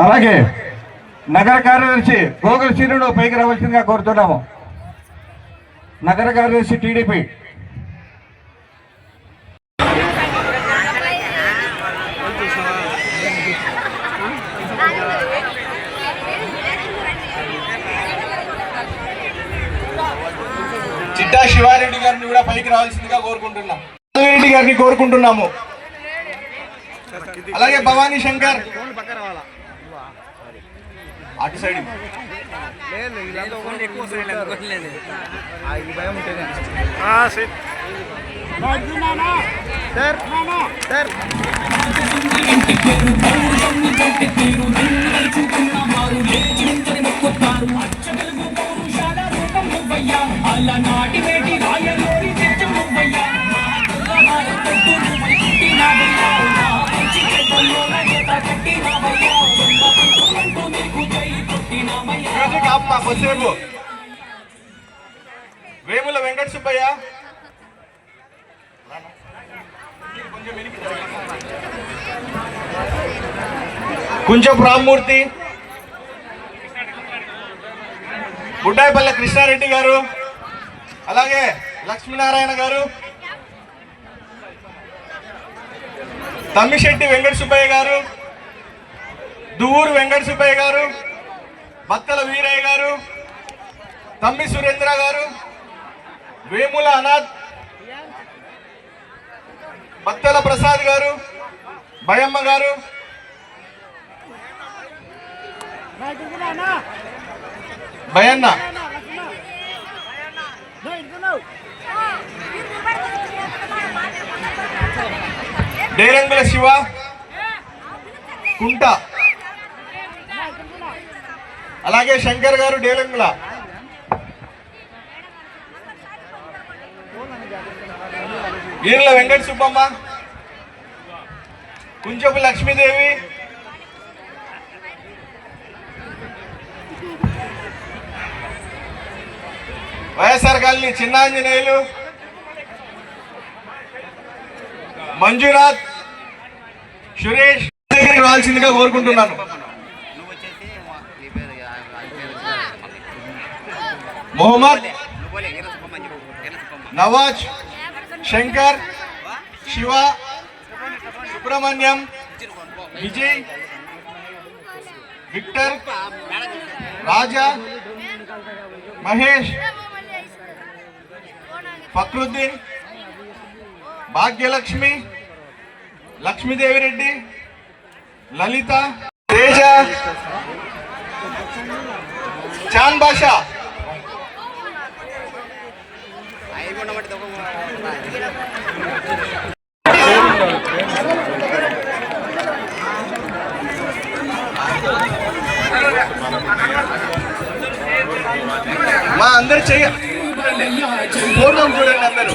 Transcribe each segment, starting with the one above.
అలాగే నగర కార్యదర్శి గోగుల శ్రీనుడు పైకి రావాల్సిందిగా కోరుతున్నాము. నగర కార్యదర్శి టీడీపీ. చిట్టా శివారెడ్డి గారిని కూడా పైకి రావాల్సిందిగా కోరుకుంటున్నాం. రెడ్డి గారిని కోరుకుంటున్నాము. అలాగే భవానీ శంకర్ అటు సైడ్ నాటి వేటి రాయలోరి వేముల వెంకట సుబ్బయ్య, కుంచపు రామ్మూర్తి, బుడ్డాయిపల్లె కృష్ణారెడ్డి గారు, అలాగే లక్ష్మీనారాయణ గారు, తమ్మిశెట్టి వెంకట సుబ్బయ్య గారు, దువ్వూరు వెంకట సుబ్బయ్య గారు, బత్తల వీరయ్య గారు, తమ్మి సురేంద్ర గారు, వేముల అనాథ్, బత్తల ప్రసాద్ గారు, భయమ్మ గారు, భయన్న, డేరంగుల శివ, కుంట, అలాగే శంకర్ గారు డేరంగుల, ఈర్ల వెంకట సుబ్బమ్మ, కుంచపు లక్ష్మీదేవి, వైఎస్ఆర్ కాలనీ చిన్నాంజనేయులు, మంజునాథ్, సురేష్ దగ్గరికి రావాల్సిందిగా కోరుకుంటున్నాను. మొహమ్మద్, నవాజ్, శంకర్, శివ, సుబ్రహ్మణ్యం, విజయ్, విక్టర్, రాజా, మహేష్, ఫక్రుద్దీన్, భాగ్యలక్ష్మి, లక్ష్మీదేవిరెడ్డి, లలిత, తేజ, చాన్ బాషా, మా అందరు చెయ్య ఫోటో చూడండి అందరూ.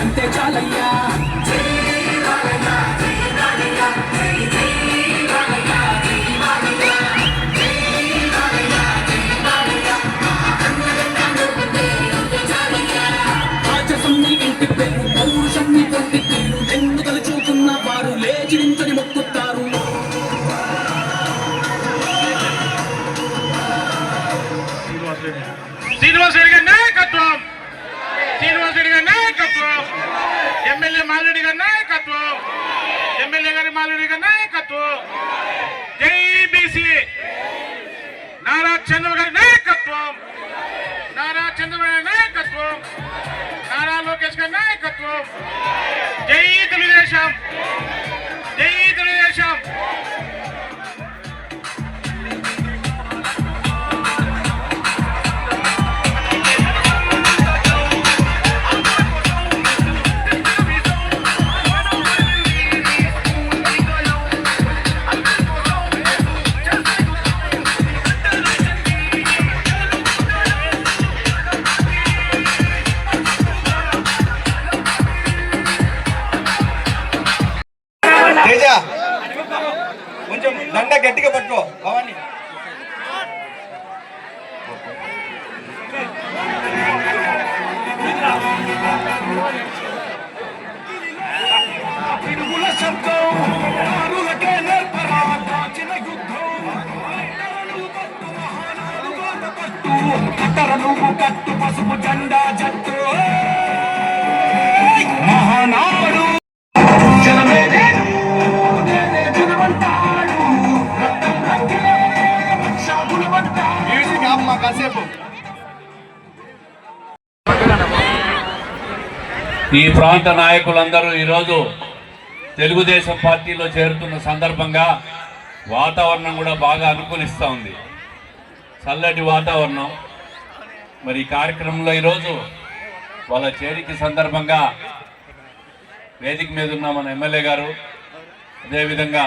అంతే చాలయ్యా. శ్రీనివాసరెడ్డి గారి నాయకత్వం, శ్రీనివాసరెడ్డి గారి నాయకత్వం, ఎమ్మెల్యే మాల్రెడ్డి గారి నాయకత్వం, ఎమ్మెల్యే గారి మాల్రెడ్డి గారి నాయకత్వం, జై బీసీ, నారా చంద్రబాబు గారి నాయకత్వం, నారా చంద్రబాబు గారి నాయకత్వం, నారా లోకేష్ గారి నాయకత్వం, జై తెలుగుదేశం, జై తెలుగుదేశం. కొంచెం దండ గట్టిగా పట్టుకో భవాని. పిడుగుల శబ్దం దారులకే నేర్పరా కాచిన యుద్ధం కట్టర నువ్వు కట్టు పసుపు జెండా జట్టు మహానాడు జనమే జనమంటాడు మ్యూజిక్ ఆపమా కాసేపు. ఈ ప్రాంత నాయకులందరూ ఈరోజు తెలుగుదేశం పార్టీలో చేరుతున్న సందర్భంగా వాతావరణం కూడా బాగా అనుకూలిస్తూ ఉంది, చల్లటి వాతావరణం. మరి ఈ కార్యక్రమంలో ఈరోజు వాళ్ళ చేరిక సందర్భంగా వేదిక మీద ఉన్న మన ఎమ్మెల్యే గారు, అదేవిధంగా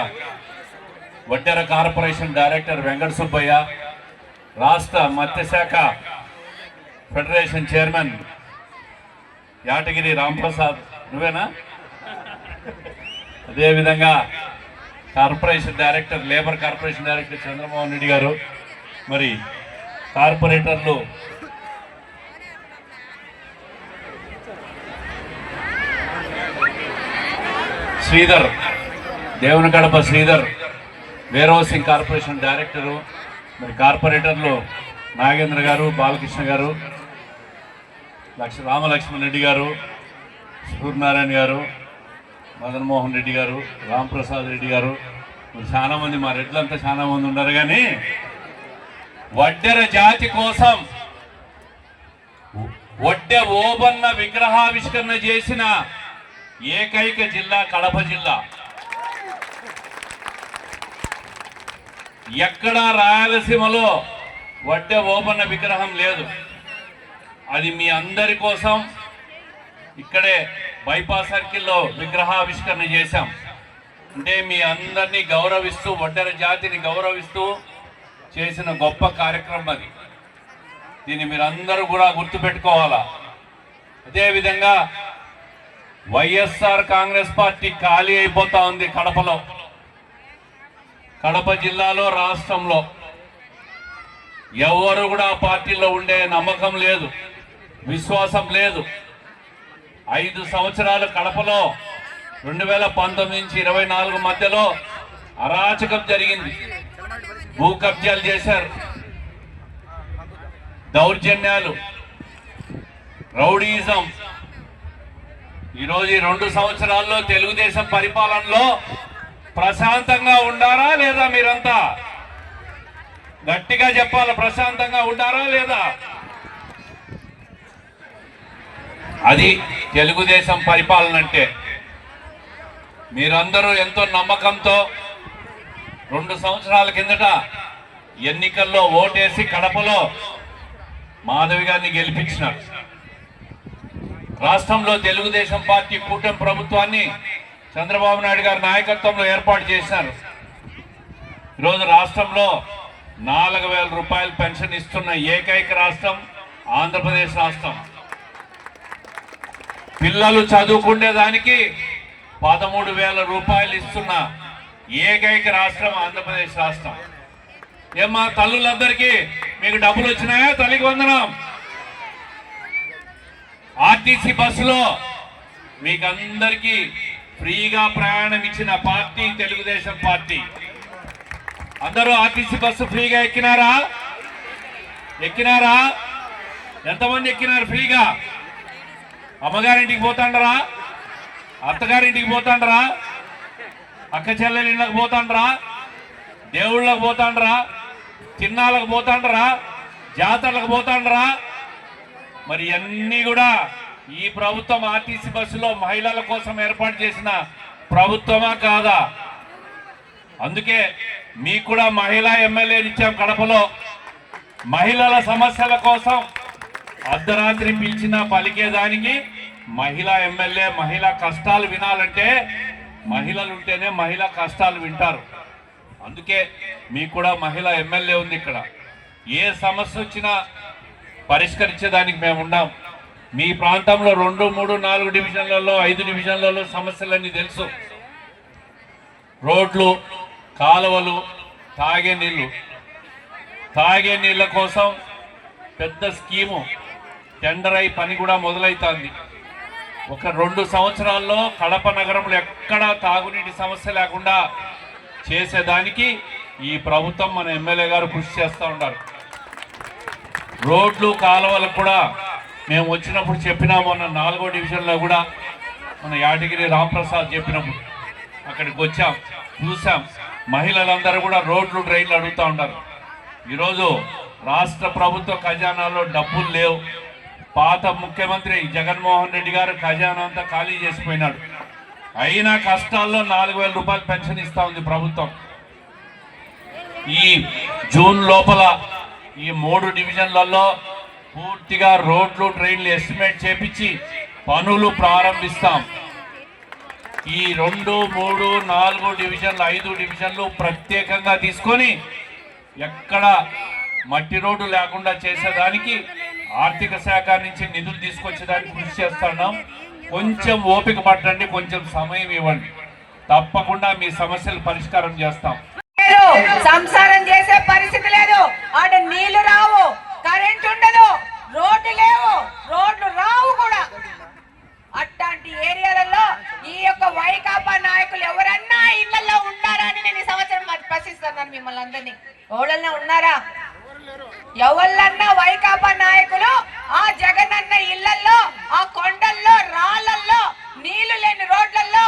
వడ్డెర కార్పొరేషన్ డైరెక్టర్ వెంకట సుబ్బయ్య, రాష్ట్ర మత్స్యశాఖ ఫెడరేషన్ చైర్మన్ యాటగిరి రాంప్రసాద్, నువ్వేనా? అదేవిధంగా corporation director, labour corporation director Chandramohan Reddy గారు, మరి కార్పొరేటర్లు Sridhar, Devunigadapa Sridhar, where housing corporation director, మరి కార్పొరేటర్లు నాగేంద్ర గారు, బాలకృష్ణ గారు, రామలక్ష్మణ్ రెడ్డి గారు, సూర్యనారాయణ గారు, మదన్ మోహన్ రెడ్డి గారు, రాంప్రసాద్ రెడ్డి గారు, చాలామంది మా రెడ్లంతా చాలా మంది ఉన్నారు. కానీ వడ్డెర జాతి కోసం వడ్డె ఓబన్న విగ్రహావిష్కరణ చేసిన ఏకైక జిల్లా కడప జిల్లా. ఎక్కడా రాయలసీమలో వడ్డె ఓబన్న విగ్రహం లేదు. అది మీ అందరి కోసం ఇక్కడే బైపాస్ సర్కిల్లో విగ్రహావిష్కరణ చేశాం. అంటే మీ అందరినీ గౌరవిస్తూ, వడ్డెర జాతిని గౌరవిస్తూ చేసిన గొప్ప కార్యక్రమం అది. దీన్ని మీరందరూ కూడా గుర్తుపెట్టుకోవాలా. అదేవిధంగా వైఎస్ఆర్ కాంగ్రెస్ పార్టీ ఖాళీ అయిపోతా ఉంది కడపలో, కడప జిల్లాలో, రాష్ట్రంలో. ఎవరు కూడా ఆ పార్టీలో ఉండే నమ్మకం లేదు, విశ్వాసం లేదు. 5 సంవత్సరాలు కడపలో 2019 నుంచి 24 మధ్యలో అరాచకం జరిగింది. భూ కబ్జాలు చేశారు, దౌర్జన్యాలు, రౌడీయిజం. ఈరోజు ఈ 2 సంవత్సరాల్లో తెలుగుదేశం పరిపాలనలో ప్రశాంతంగా ఉండారా లేదా? మీరంతా గట్టిగా చెప్పాలి, ప్రశాంతంగా ఉండారా లేదా? అది తెలుగుదేశం పరిపాలన అంటే. మీరందరూ ఎంతో నమ్మకంతో 2 సంవత్సరాల కిందట ఎన్నికల్లో ఓటేసి కడపలో మాధవి గారిని గెలిపించినారు. రాష్ట్రంలో తెలుగుదేశం పార్టీ కూటమి ప్రభుత్వాన్ని చంద్రబాబు నాయుడు గారి నాయకత్వంలో ఏర్పాటు చేశారు. ఈరోజు రాష్ట్రంలో 4,000 రూపాయలు పెన్షన్ ఇస్తున్న ఏకైక రాష్ట్రం ఆంధ్రప్రదేశ్ రాష్ట్రం. పిల్లలు చదువుకునే దానికి 13,000 రూపాయలు ఇస్తున్న ఏకైక రాష్ట్రం ఆంధ్రప్రదేశ్ రాష్ట్రం. ఏమ్మా తల్లులందరికీ మీకు డబ్బులు వచ్చినాయా? తల్లికి వందనం. ఆర్టీసీ బస్సులో మీకు అందరికీ ఫ్రీగా ప్రయాణం ఇచ్చిన పార్టీ తెలుగుదేశం పార్టీ. అందరూ ఆర్టీసీ బస్సు ఫ్రీగా ఎక్కినారా? ఎక్కినారా? ఎంతమంది ఎక్కినారు ఫ్రీగా? అమ్మగారింటికి పోతాండరా? అత్తగారింటికి పోతాండరా? అక్క చెల్లెలు ఇళ్ళకి పోతాండరా? దేవుళ్ళకి పోతాండరా? తిన్నాళ్ళకు పోతాండరా? జాతరలకు పోతాండరా? మరి అన్నీ కూడా ఈ ప్రభుత్వం ఆర్టీసీ బస్సులో మహిళల కోసం ఏర్పాటు చేసిన ప్రభుత్వమా కాదా? అందుకే మీకు కూడా మహిళా ఎమ్మెల్యేలు ఇచ్చాం కడపలో. మహిళల సమస్యల కోసం అర్ధరాత్రి పిలిచినా పలికేదానికి మహిళా ఎమ్మెల్యే. మహిళా కష్టాలు వినాలంటే మహిళలు ఉంటేనే మహిళా కష్టాలు వింటారు. అందుకే మీకు కూడా మహిళా ఎమ్మెల్యే ఉంది ఇక్కడ. ఏ సమస్య వచ్చినా పరిష్కరించేదానికి మేము ఉన్నాం. మీ ప్రాంతంలో 2, 3, 4 డివిజన్లలో, 5 డివిజన్లలో సమస్యలన్నీ తెలుసు. రోడ్లు, కాలువలు, తాగే నీళ్ళ కోసం పెద్ద స్కీము టెండర్ అయి పని కూడా మొదలవుతుంది. ఒక 2 సంవత్సరాల్లో కడప నగరంలో ఎక్కడా తాగునీటి సమస్య లేకుండా చేసేదానికి ఈ ప్రభుత్వం మన ఎమ్మెల్యే గారు కృషి చేస్తూ ఉన్నారు. రోడ్లు కాలువలకు కూడా మేము వచ్చినప్పుడు చెప్పినాము. మొన్న 4వ డివిజన్లో కూడా మన యాదగిరి రాంప్రసాద్ చెప్పినప్పుడు అక్కడికి వచ్చాం, చూసాం. మహిళలందరూ కూడా రోడ్లు డ్రైన్లు అడుగుతూ ఉంటారు. ఈరోజు రాష్ట్ర ప్రభుత్వ ఖజానాలో డబ్బులు లేవు. పాత ముఖ్యమంత్రి జగన్మోహన్ రెడ్డి గారు ఖజానా అంతా ఖాళీ చేసిపోయినాడు. అయినా కష్టాల్లో 4,000 రూపాయలు పెన్షన్ ఇస్తా ఉంది ప్రభుత్వం. ఈ జూన్ లోపల ఈ 3 డివిజన్లలో పూర్తిగా రోడ్లు డ్రైన్లు ఎస్టిమేట్ చేపించి పనులు ప్రారంభిస్తాం. ఈ 2, 3, 4 డివిజన్లు 5 డివిజన్లు ప్రత్యేకంగా తీసుకొని ఎక్కడ మట్టి రోడ్డు లేకుండా చేసేదానికి ఆర్థిక శాఖ నుంచి నిధులు తీసుకొచ్చేదానికి కృషి చేస్తున్నాం. కొంచెం ఓపిక పట్టండి, కొంచెం సమయం ఇవ్వండి, తప్పకుండా మీ సమస్యలు పరిష్కారం చేస్తాం. సంసారం చేసే పరిస్థితి లేదు. ఆడ నీళ్లు రావు, కరెంట్ ఉండదు, రోడ్లు లేవు, రోడ్లు రావు కూడా. అట్లాంటి ఏరియాలలో ఈ యొక్క వైకాపా నాయకులు ఎవరన్నా ఇళ్లలో ఉన్నారా అని నేను ఈ సంవత్సరం ప్రశ్నిస్తున్నాను మిమ్మల్ని అందరినీ. ఎవరన్నా ఉన్నారా? ఎవరన్నా వైకాపా నాయకులు ఆ జగనన్న ఇళ్లలో, ఆ కొండల్లో, రాళ్లల్లో, నీళ్లు లేని రోడ్లలో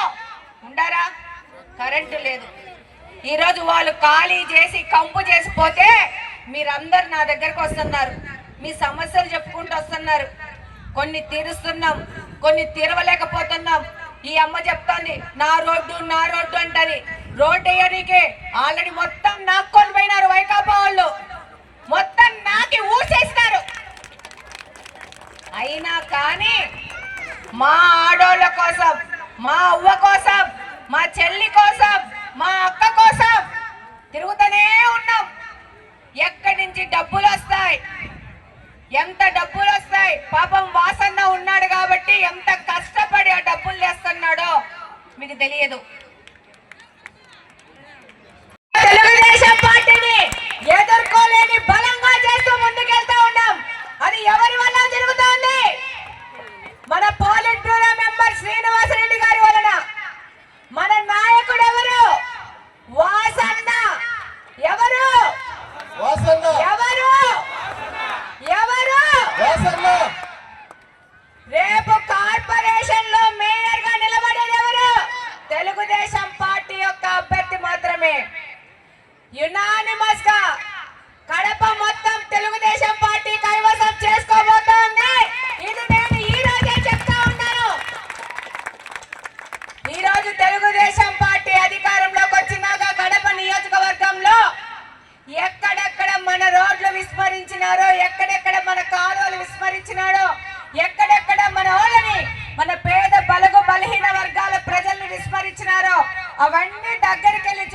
ఉండారా? కరెంటు లేదు. ఈరోజు వాళ్ళు ఖాళీ చేసి కంపు చేసిపోతే మీరందరు నా దగ్గరకు వస్తున్నారు, మీ సమస్యలు చెప్పుకుంటూ వస్తున్నారు. కొన్ని తీరుస్తున్నాం, కొన్ని తీరవలేకపోతున్నాం. ఈ అమ్మ చెప్తాంది నా రోడ్డు అంటది. రోడ్డు వేయడానికే ఆల్రెడీ మొత్తం నాక్కొని పోయినారు వైకాపా వాళ్ళు, మొత్తం నాకి ఊసేసినారు. అయినా కానీ మా ఆడోళ్ళ కోసం, మా అవ్వ కోసం, మా చెల్లి కోసం, మా అక్క కోసం తిరుగుతూనే ఉన్నాం. ఎక్కడి నుంచి డబ్బులు వస్తాయి, ఎంత డబ్బులు వస్తాయి? పాపం వాసన్న ఉన్నాడు కాబట్టి ఎంత కష్టపడి ఆ డబ్బులు తెస్తున్నాడో మీకు తెలియదు. తెలుగుదేశం పార్టీని ఎదుర్కోలేని బలంగా చేస్తూ ముందుకెళ్తా ఉన్నాం. అది ఎవరి వల్ల జరుగుతోంది? మన పోలిట్ బ్యూరో మెంబర్ శ్రీనివాసరెడ్డి గారి వలన. మన నాయకుడు ఎవరు? వాసన్న. ఎవరు? ఎవరు? ఎవరు? రేపు కార్పొరేషన్ లో మేయర్ గా నిలబడేది ఎవరు? తెలుగుదేశం పార్టీ యొక్క అభ్యర్థి మాత్రమే. యునానిమస్ గా కడప మొత్తం తెలుగుదేశం పార్టీ కైవసం చేసుకోబోతోంది. ఇది నేను ఈ రోజే చెప్తా ఉన్నాను. ఈ రోజు తెలుగుదేశం పార్టీ అధికారంలోకి వచ్చినాక కడప నియోజకవర్గంలో ఎక్కడెక్కడ మన రోడ్లు విస్మరించినారో, ఎక్కడెక్కడ మన కాలువలు విస్మరించినారో, ఎక్కడెక్కడ మన వాళ్ళని, మన పేద బలహీన వర్గాల ప్రజల్ని విస్మరించినారో అవన్నీ దగ్గరికి వెళ్ళి